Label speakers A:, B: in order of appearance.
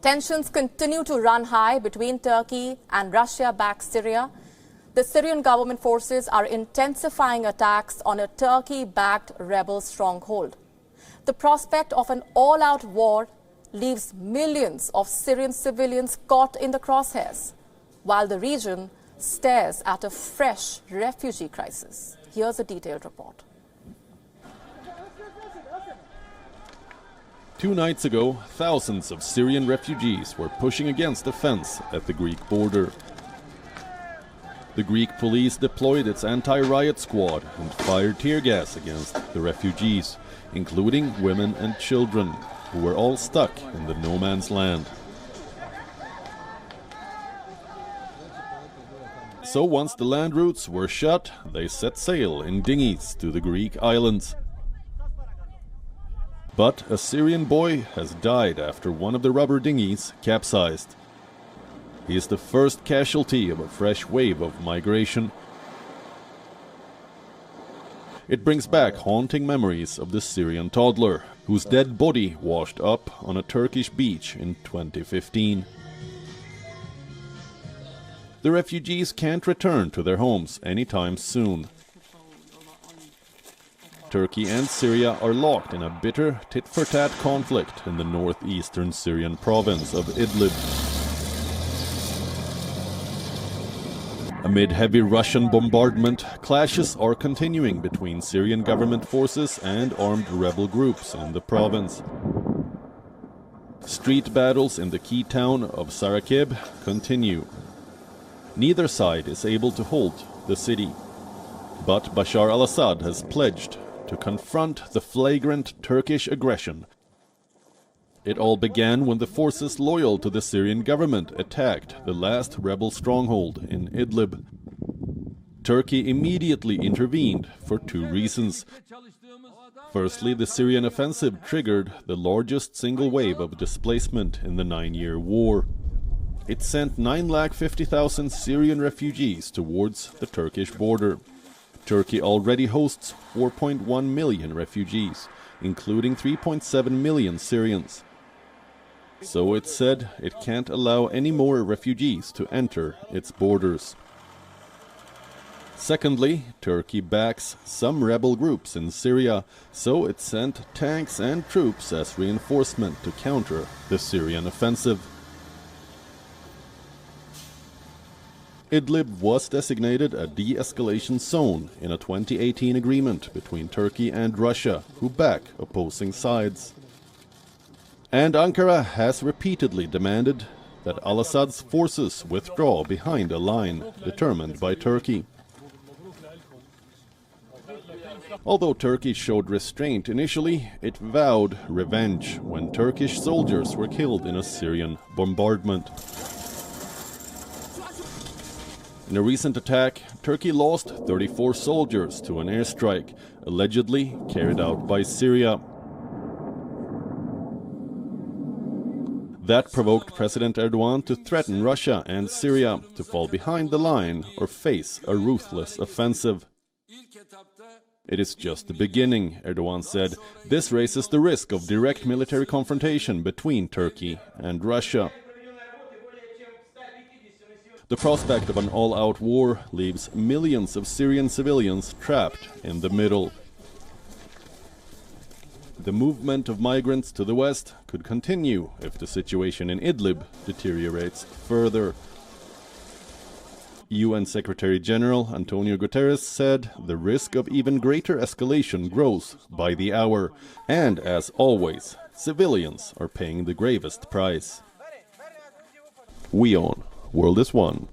A: Tensions continue to run high between Turkey and Russia-backed Syria. The Syrian government forces are intensifying attacks on a Turkey-backed rebel stronghold. The prospect of an all-out war leaves millions of Syrian civilians caught in the crosshairs, while the region stares at a fresh refugee crisis. Here's a detailed report.
B: 2 nights ago, thousands of Syrian refugees were pushing against a fence at the Greek border. The Greek police deployed its anti-riot squad and fired tear gas against the refugees, including women and children, who were all stuck in the no-man's land. So once the land routes were shut, they set sail in dinghies to the Greek islands. But a Syrian boy has died after one of the rubber dinghies capsized. He is the first casualty of a fresh wave of migration. It brings back haunting memories of the Syrian toddler, whose dead body washed up on a Turkish beach in 2015. The refugees can't return to their homes anytime soon. Turkey and Syria are locked in a bitter tit-for-tat conflict in the northeastern Syrian province of Idlib. Amid heavy Russian bombardment, clashes are continuing between Syrian government forces and armed rebel groups in the province. Street battles in the key town of Sarakeb continue. Neither side is able to hold the city, but Bashar al-Assad has pledged to confront the flagrant Turkish aggression. It all began when the forces loyal to the Syrian government attacked the last rebel stronghold in Idlib. Turkey immediately intervened for 2 reasons. Firstly, the Syrian offensive triggered the largest single wave of displacement in the 9-year war. It sent 950,000 Syrian refugees towards the Turkish border. Turkey already hosts 4.1 million refugees, including 3.7 million Syrians. So it said it can't allow any more refugees to enter its borders. Secondly, Turkey backs some rebel groups in Syria, so it sent tanks and troops as reinforcement to counter the Syrian offensive. Idlib was designated a de-escalation zone in a 2018 agreement between Turkey and Russia, who back opposing sides. And Ankara has repeatedly demanded that al-Assad's forces withdraw behind a line determined by Turkey. Although Turkey showed restraint initially, it vowed revenge when Turkish soldiers were killed in a Syrian bombardment. In a recent attack, Turkey lost 34 soldiers to an airstrike, allegedly carried out by Syria. That provoked President Erdogan to threaten Russia and Syria to fall behind the line or face a ruthless offensive. It is just the beginning, Erdogan said. This raises the risk of direct military confrontation between Turkey and Russia. The prospect of an all-out war leaves millions of Syrian civilians trapped in the middle. The movement of migrants to the west could continue if the situation in Idlib deteriorates further. UN Secretary General Antonio Guterres said the risk of even greater escalation grows by the hour, and as always, civilians are paying the gravest price. WION World is One.